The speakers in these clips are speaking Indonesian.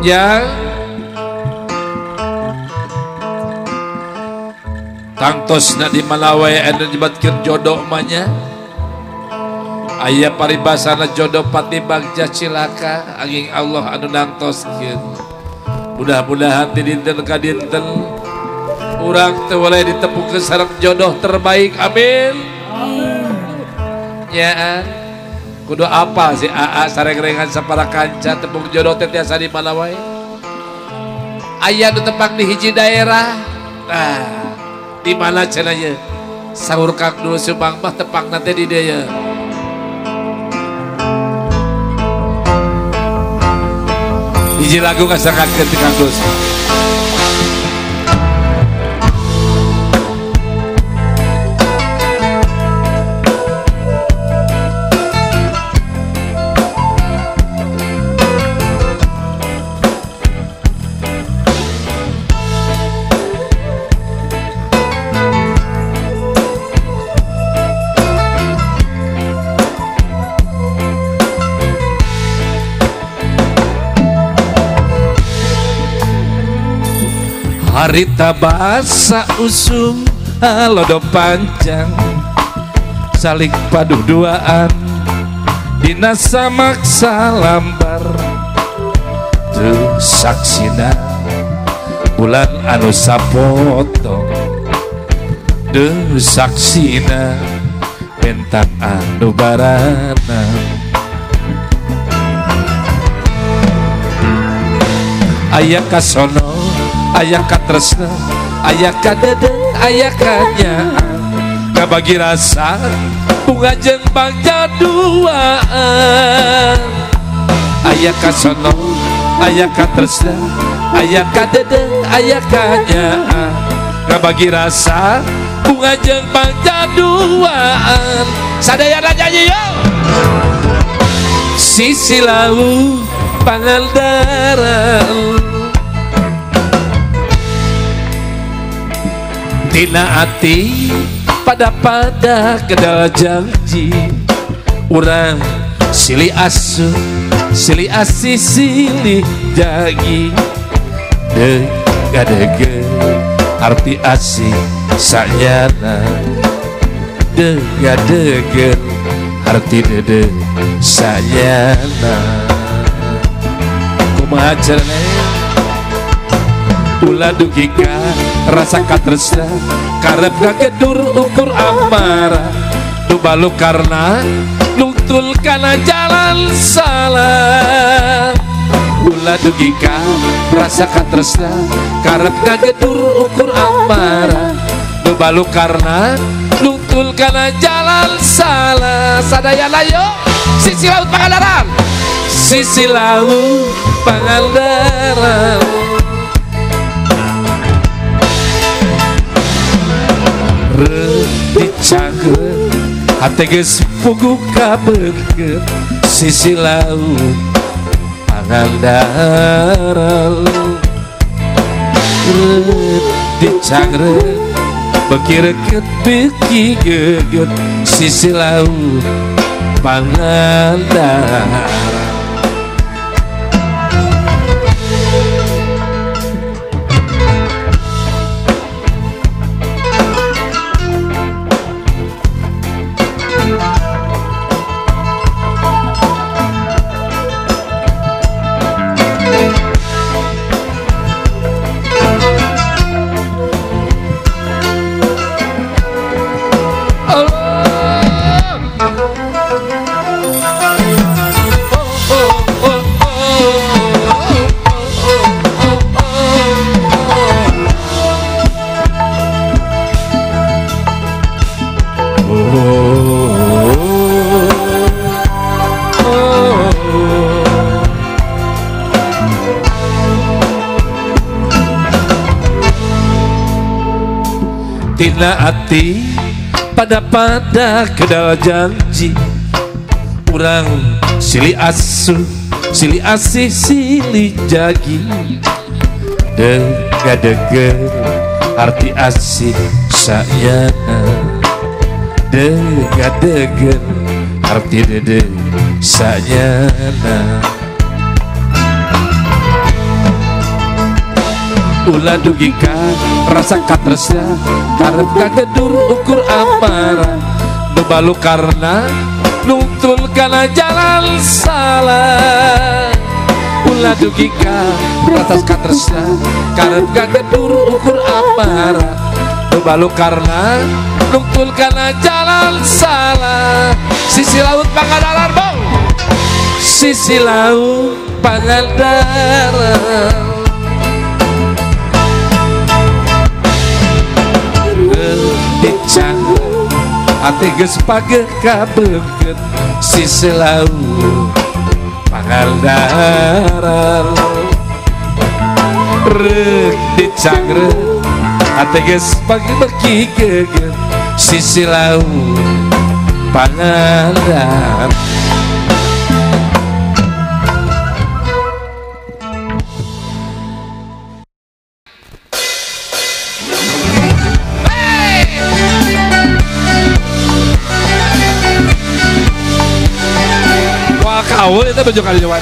yang tangtosna di Malawai anu nyebatkeun jodoh manya aya paribasana jodoh pati bagja cilaka angin Allah anu nangtoskeun. Mudah-mudahan ti dinten ka dinten urang teu waleh ditepukeun sareng jodoh terbaik, amin. Ya kudu apa si AA sareng-rengan sapara kanca tepung jodoh teh tiasa di mana wae. Aya nu tepang di hiji daerah. Nah, di mana cenah ye? Saur Kang Dul Sumbang mah tepang nanti di dieu ye. Hiji lagu kasangkakeun ti Kang Dul. Harita basa usum halodo panjang saling paduh duaan dina samaksa lambar tuh saksina bulan anu sapotong tuh saksina bentang anu barana aya kasono aya katresna aya kadedeng aya kanyaan kabagi rasa bunga jeung bagja duaan aya kasono aya katresna aya kadedeng aya kanyaan kabagi rasa bunga jeung bagja duaan sadayana nyanyi yo sisi lau Pangandaran tina ati pada kedal janji urang silih asu silih asi silih jagi dege arti asih sayana dege arti dede sayana kumaha cenah ulah dugika rasa katresna karep gagedur ukur amarah nu balu karna nungtul kana jalan salah ulah dugika rasa katresna karep gagedur ukur amarah nu balu karna nungtul kana jalan salah sadayana yo sisi laut Pangandaran sisi laut Pangandaran dicangkeun hate geus puguh kabeungkeun sisi laut Pangandaran dicangkeun bekireukeun beuki geget sisi laut Pangandaran tina ati pada kedal janji urang silih asu silih asih silih jagi dege arti asih sayana dege arti dede sayana ulah dugika rasa katresna karep kagedur ukur amarah bebalu karena nungtul kana jalan salah ulah dugika rasa katresna karep kagedur ukur amarah bebalu karena nungtul kana jalan salah sisi laut Pangandaran bau sisi laut Pangandaran dicang ati geus pageh kabeukeut sisi laut Pangandaran reuk dicang reuk ati geus pageh beki geget sisi laut Pangandaran awal itu baju kali Jawa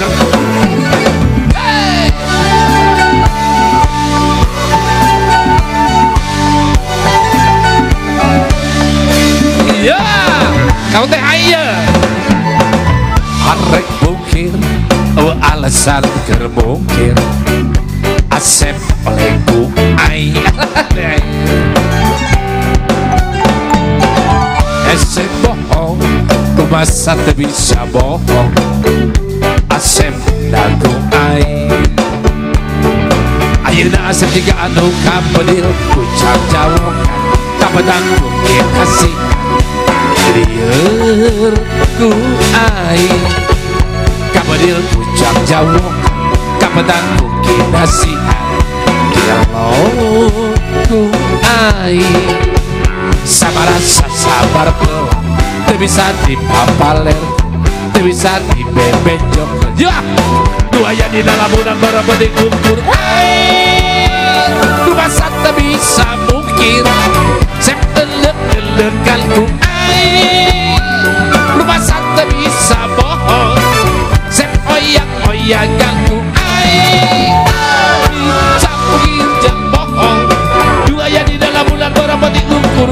iya kamu teh ayo arek bukir alasan keur mungkir asep olehku ai asep bohong masa teu bisa bohong asep dagu aing ayeuna asep jiga anu kabedil kucang jawokan kabedang mungkin kasih lieur ku aing kabedil kucang jawokan kabedang mungkin kasih kilo ku aing sabarasa sabar pelan teu bisa dipapaler teu bisa dibebenjok ya nu aya di dalam udang berebeding ukur nu masa teu bisa mungkin sep eleuk-eleuk kalku nu masa teu bisa bohong sep oyak-oyak kalku campur jeung bohong nu aya di dalam udang berebeding ukur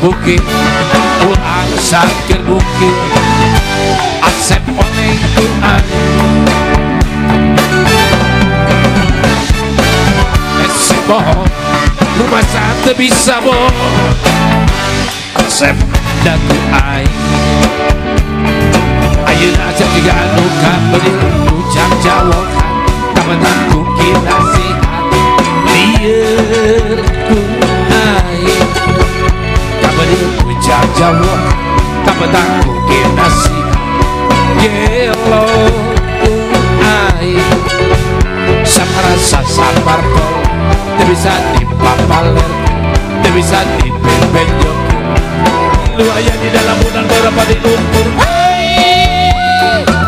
bukit uang sakir bukit asep oleh Quran asep bohong rumah satu bisa bohong asep dagu aing ayeuna asep juga anu kabedil ucap jawokan kabedang kukin nasihat lieur ku aing kabedil ucap jawab kabedang kukin nasihat gelo ku aing sabarasa sabar tol teu bisa dipapaler teu bisa dibebenjok lu aya di dalam udang berapa diukur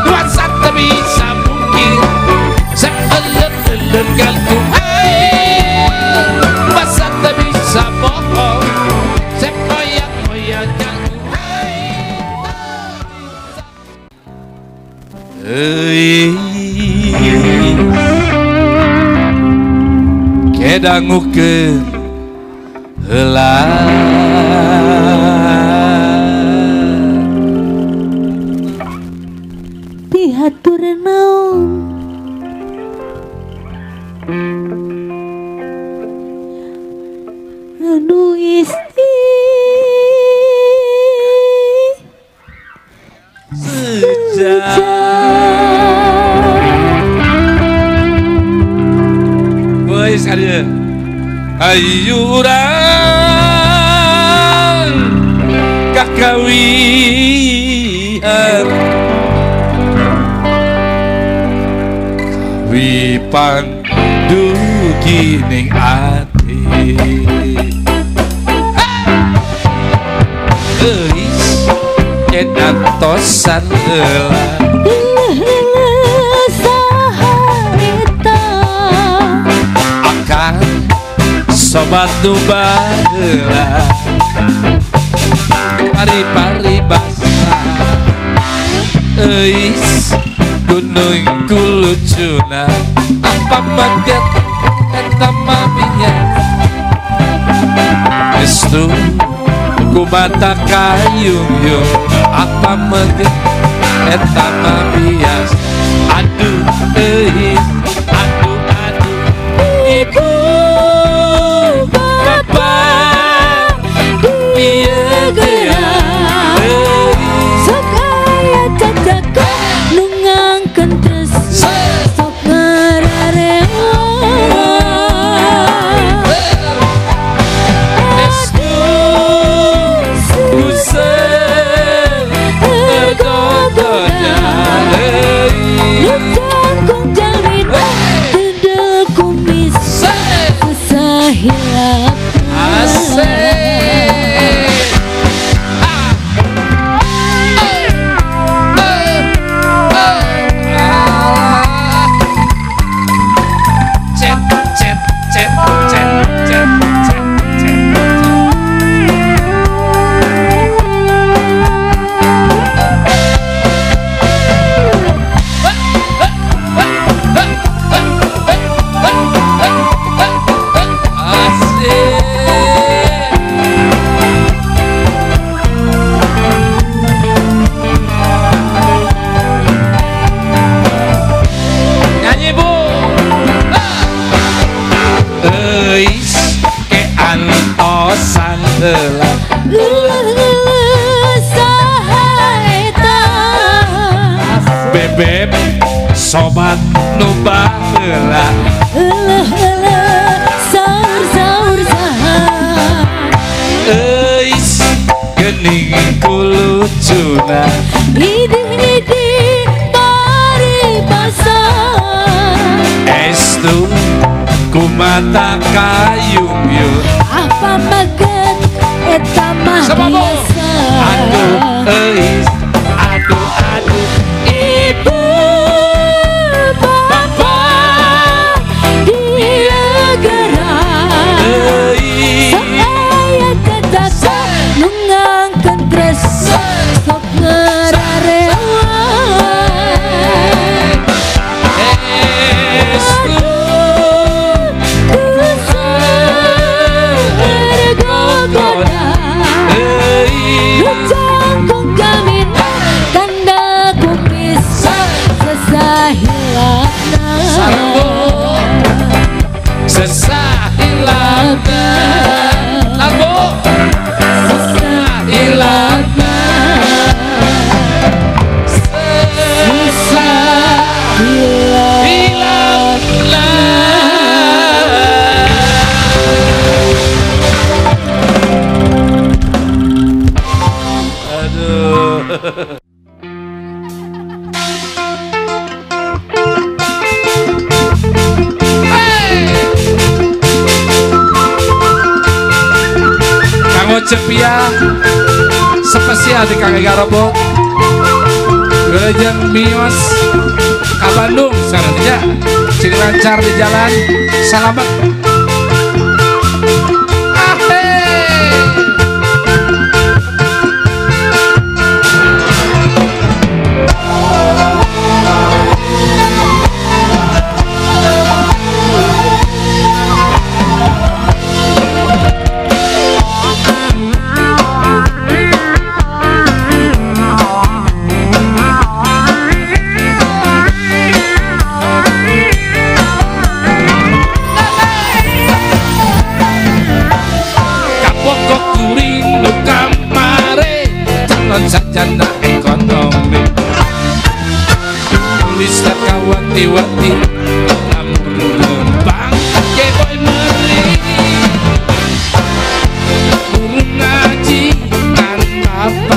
lu asa teu bisa mungkin seeleuh-eleuh kalku masa teu bisa bohong seoyak-oyak kalku kedangukeun heula pihatur naon anu isti Boy, ayo urang kawihan pandu gining ati euis cenah tosan heula saha akang sobat nu baheula pari-pari basah euis gunung kulucuna apa maget eta maminya estu ku mata kayung yung apa maget eta mamias aduh euis aduh ibu bapak pieu geura sok aya cacako nu ngangkeun tresna sok ngararewa estu usah ergogonya nu cangkung jalmin teu kumis sesahilap bebek sobat nu baheula saur saha euis geuning kulucuna idih paribasa estu ku mata kayung yun apa maget eta mah biasa aduh euis aduh ibu bapak dia gerak sok aya cacako nu ngangkeun tresna sok ngararewa estu ergogoda nu cangkung jalmin tanda kumis sesahilapna sesahilapna lambo sesahilapna Kanggo Cepia spesial di Kang Ega Robot Gerejeng Mios ka Bandung sareng ya ciri lancar di jalan salamet sarjana ekonomi tulis kawati-wati lamun lembang keboy meri guru ngaji kan apa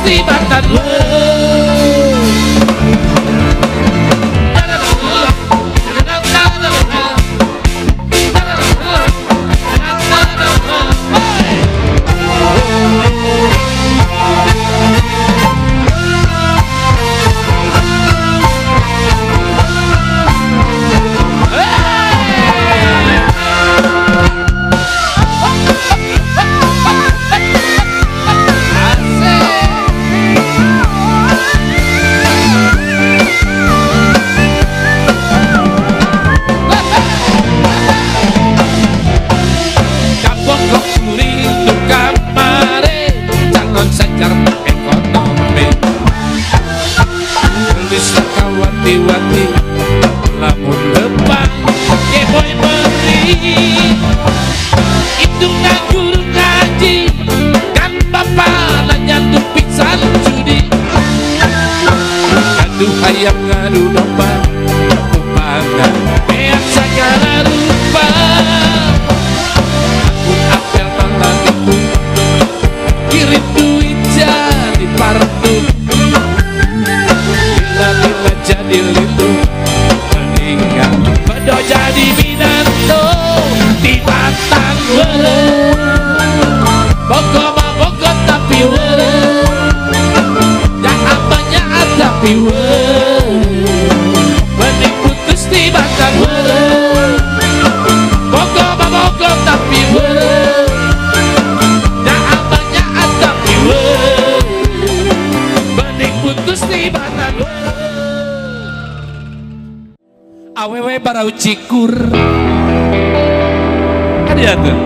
Gusti Batan wati lamun depan keboy beri itu guru ngaji kan bapak nanya tuh pingsan judi aduh ayam ngadu domba upangan beak segala rupa aku apel malah itu kirim duit jadi partu bila jadi itu meninggal bedo jadi binatto di batang wele boko mah boko tapi wele yang apanya tapi wele bening putus di batang wele boko mah boko tapi wele yang apanya tapi wele bening putus di batang wele awewe barau cikur ada tuh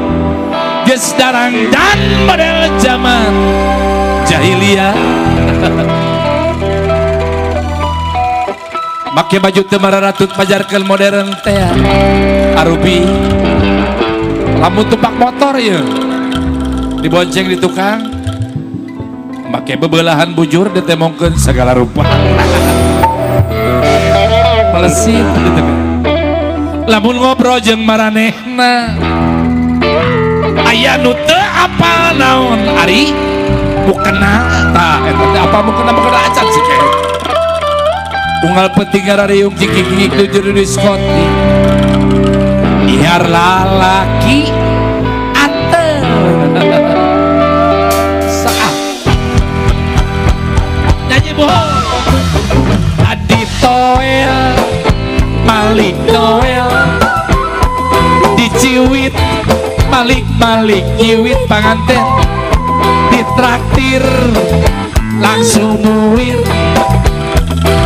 geus darang dan model zaman jahiliyah make baju teu mararatut pajarkeun modern teh arubi lamun tumpak motor ya dibonceng di tukang make bebelahan bujur ditemongkeun segala rupa melesit gitu kan lamun ngobrol jeung maranehna aya nu teu apa naon ari mukena tah eta teh apa mukena acan sih kayak unggal penting ngarareung jikik-jikik tu juru diskoti biar lalaki anteng saat nyanyi bohong Adi Toel Malik Noel diciwit Malik nyiwit panganten ditraktir langsung muir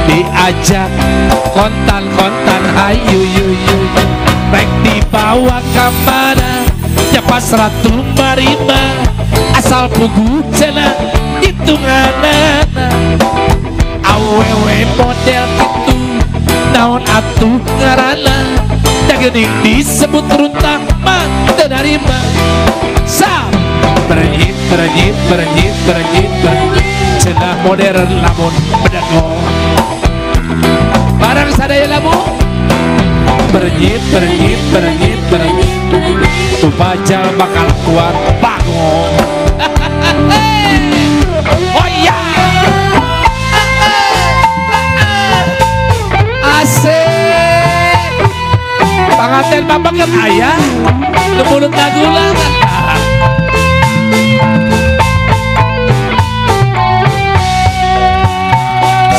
diajak kontan hayu yuyu rek dibawa kamana nyapas ratu marima asal pugu cena hitunganana awewe model itu naon atuh ngarana dagening disebut runtah mah teu narima sap berenyit cenah modern lamun bedego barang sadaya lamun berenyit tu bajal bakal kuat bangun oh iya asik panganten bapak kan ayah lu mulut lagulah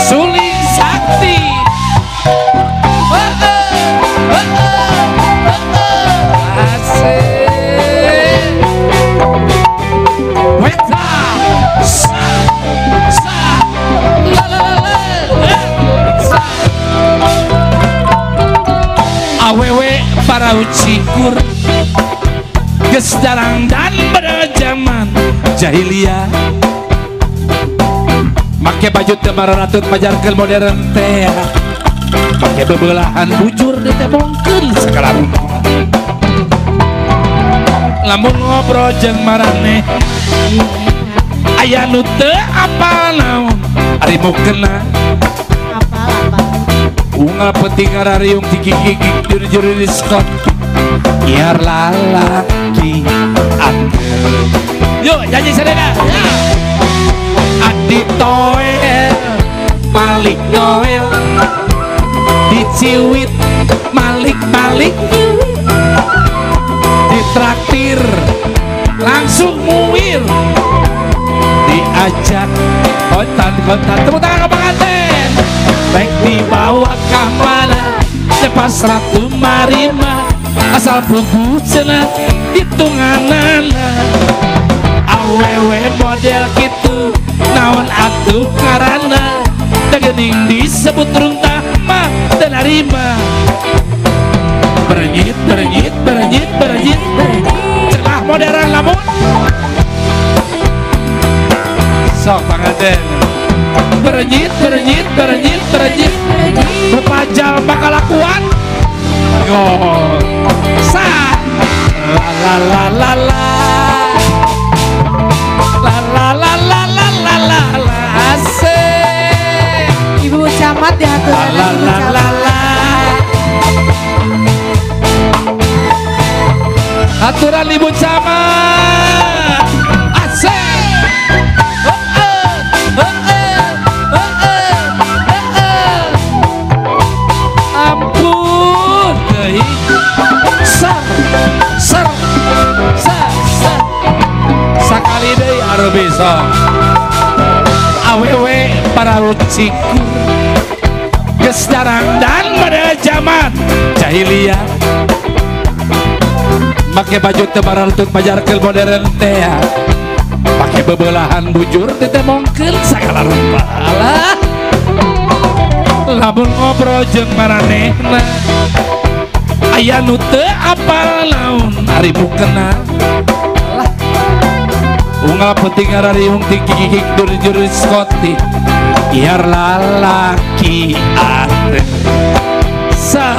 suling sakti asik weta awewe para ucikur geus darang dan pada zaman jahiliyah make baju teu mararatut pajarkeun modern teh make bebelahan bujur ditemongkeun segala rupa lamun ngobrol jeung maraneh aya nu teu apa naon ari mukena bunga penting ngarariung gigik-gigik juru diskon biar lalaki anteng yuk nyanyi sedena ya. Adi Toel Malik Noel di Ciwit Malik ditraktir langsung muir diajak kontan tepuk tangan ke pengantin baik dibawa ke mana lepas ratu marima asal pugu cenah hitunganana awewe model gitu naon atuh karana dagening disebut runtah mah dan harima berenyit cenah modern lamun sok panganten berenyit bepajal bakal lakuan yo sa la la la la asik Ibu camat diatur aturan ibu camat asik ampun ser sakali deui aro besok awewe para luciku geus jarang dan pada zaman jahiliyah make baju tebaran untuk majarkeun modern teh make bebelahan bujur ditemongkeun sagala rupa alah lamun ngobrol jeung maranehna aya nu teu apal naon ari mukena alah unggal penting arariung tinggi dur skoti biar lalaki ate sa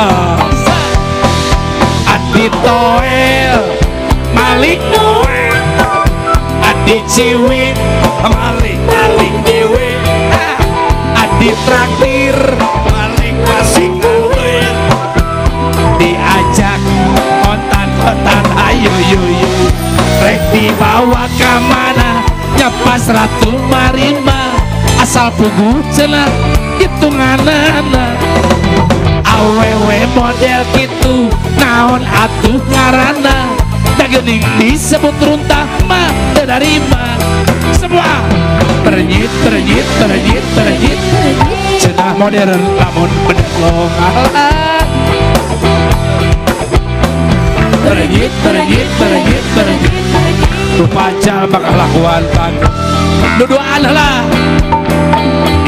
Adi Toel Malik Noel Adi Ciwit Malik Dewe Adi Traktir Malik Masing Noel diajak kontan ayo rek dibawa ke mana nyapas ratu marima asal pugu cenah hitunganana awewe model gitu naon atuh ngarana dagening disebut runtah mah terima semua berenyit cenah modern lamun bener longalan berenyit rupaca bakal lakuan pan duduan lah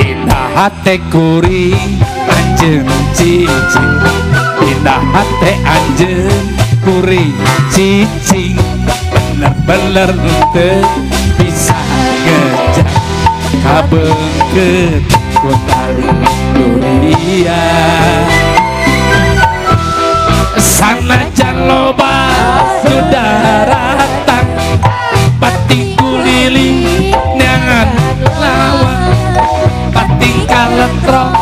indah hate kuring anjeun cicing indah hate anjeun kuring cicing bener-bener teu bisa ngejak kabeungkeun ku tali dunia sanajan loba nu daratang pating kuliling neangan lawan pating kaletrong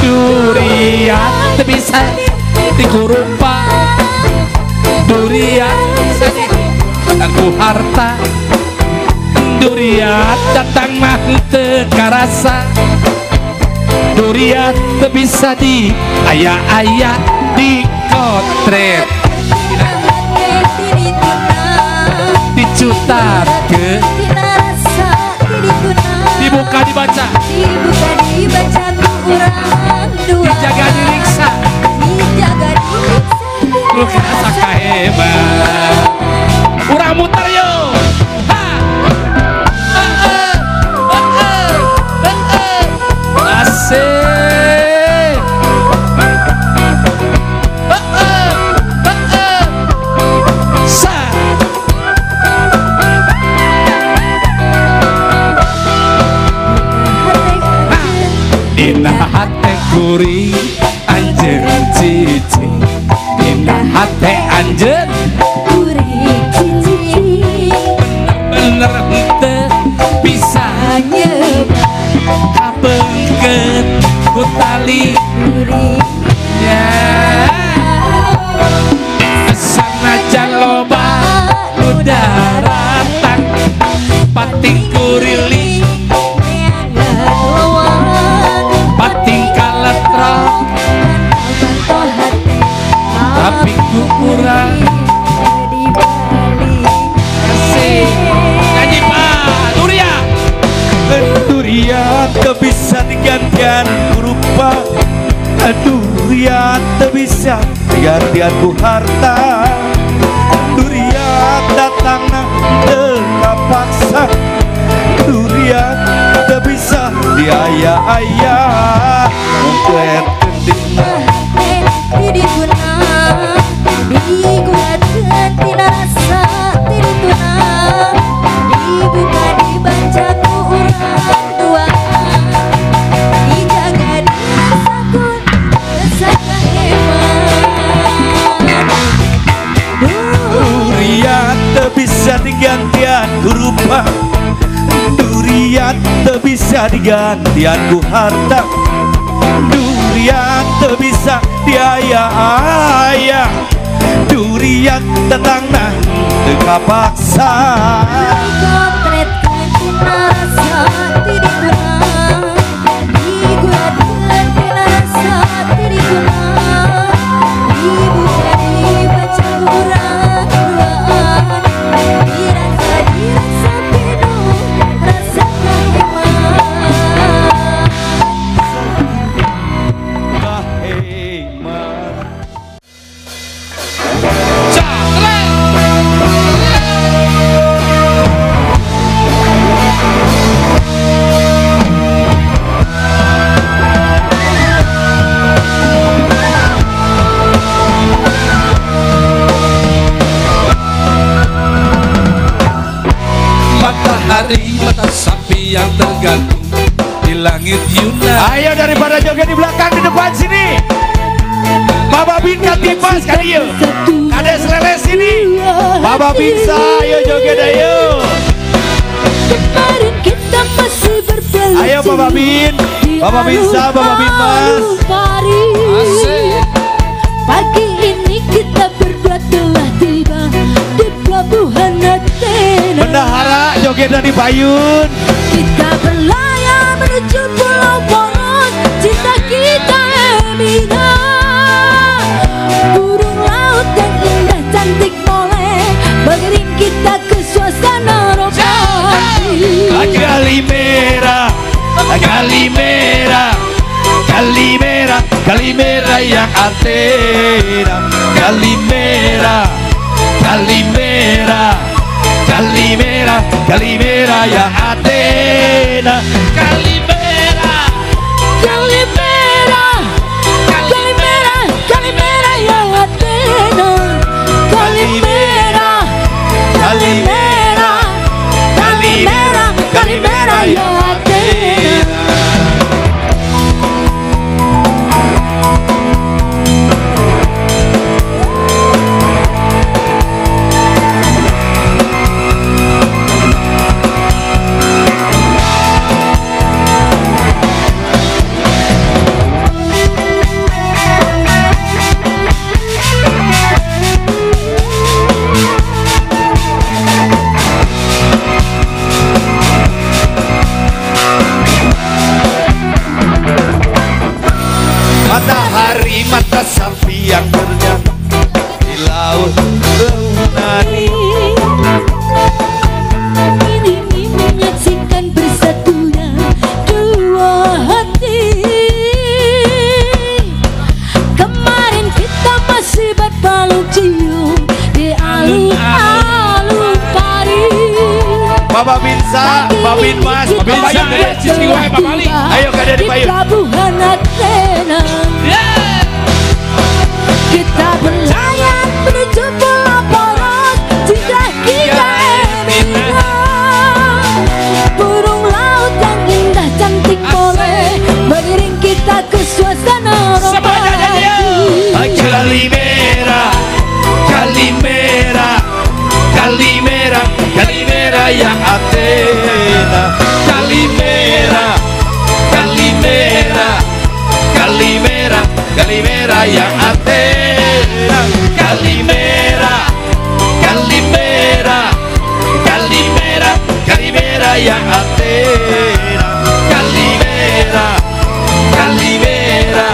durian teu bisa dikurupa durian aku harta durian datang mah teu karasa durian teu bisa di aya di kotret dicutat ke dibuka dibaca dijaga diriksa lu kerasa kahebat urang muter yo asik sa indah hate kuring anjeun cicing indah hate anjeun kuring cicing bener teu bisa nyebar kabeungkeun ku tali kuring ya Gurili pating kalatra tapi kukurang kasih nyanyi Pak Durian. Durian tak bisa digantian rupa, durian tak bisa digantian ku harta. Durian datang teka paksa, durian tak bisa diaya-aya. Mungkin kendina Didikuna digunakan tina rasa tirituna dibuka dibaca ku urang dua dijaga dirasakan rasa hemat. durian tak bisa digantian ku rupa, durian tak bisa digantian ku harta. Durian tak bisa diaya-aya, durian datang nah teka paksa. Potret tina rasa tirituna digunakan tina rasa tirituna dibuka dibaca urang duaan dirasa penuh rasa hemat. Matahari mata sapi yang tergantung di langit Yuna. Ayo daripada joget di belakang di depan sini. Baba Bin Katibas kan iya. Ada selele sini. Baba Binsa ayo joget ayo. Kemarin kita masih berbelanja. Ayo Baba Bin, Baba Binsa, Baba Bin Mas. Asik. Pagi ini kita berdua telah tiba di pelabuhan Athena. Bendahara joget dari Payun. Kita berlayar menuju Pulau Poros, cinta kita eminah. Burung laut yang indah cantik molek mengiring kita ke suasana romantis. Kalimera, Kalimera, Kalimera, Kalimera yang Athena. Kalimera, Kalimera, Kalimera, Kalimera yang Athena. Kalimera, Kalimera, Kalimera, Kalimera yang Athena. Kalimera, Kalimera, Kalimera, Kalimera yang Athena. matahari mata sapi yang terjatuh di laut Leunani. Ini menyaksikan bersatunya dua hati. Kemarin kita masih berpalu cium di alun-alun Paris. Bapak Binsa, Bapak Bin Mas, Bapak Binsa, ayo kada di payung. Pelabuhan Athena. Kita berlayar menuju Pulau Poros, cinta kita eminah. Burung laut yang indah cantik boleh mengiring kita ke suasana romantis. Kalimera, Kalimera, Kalimera, Kalimera yang Athena. Kalimera, Kalimera, Kalimera, Kalimera yang Athena. Kalimera, Kalimera, Kalimera, Kalimera yang Athena. Calimera, Calimera,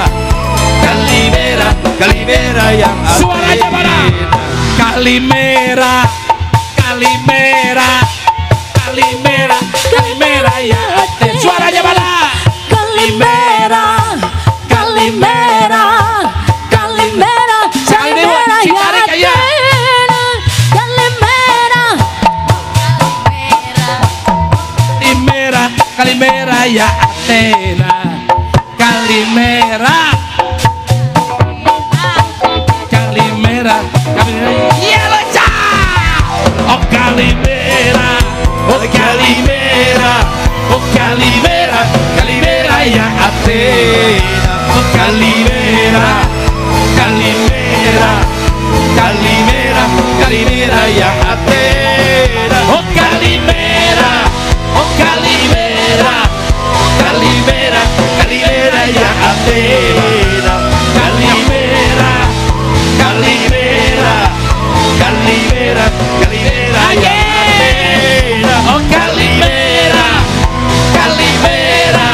Calimera, Calimera yang Athena. Suaranya mana? Calimera, Calimera, Calimera, Calimera yang Athena. Suaranya mana? Calimera, Calimera, Calimera, Calimera ya Athena. Calimera, Calimera, Calimera ya Athena. Calimera, Calimera, Calimera. Yellow. Oh Calimera, oh Calimera, oh Calimera, Calimera ya Athena. Oh Calimera, Calimera, Calimera, Calimera ya Athena. Oh Calimera, oh Calimera, Calimera, Calimera ya Athena. Calimera, Calimera, Calimera, Calimera ya Athena. Oh Calimera, Calimera,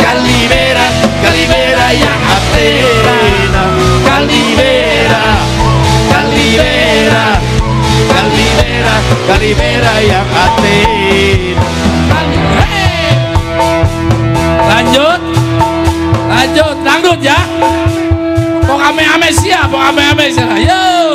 Calimera, Calimera ya Athena. Calimera, Calimera, Calimera, Calimera yang Athena. Hey. Lanjut, lanjut, dangdut ya. Pok ame-ame siap, pok ame-ame siap. Yo.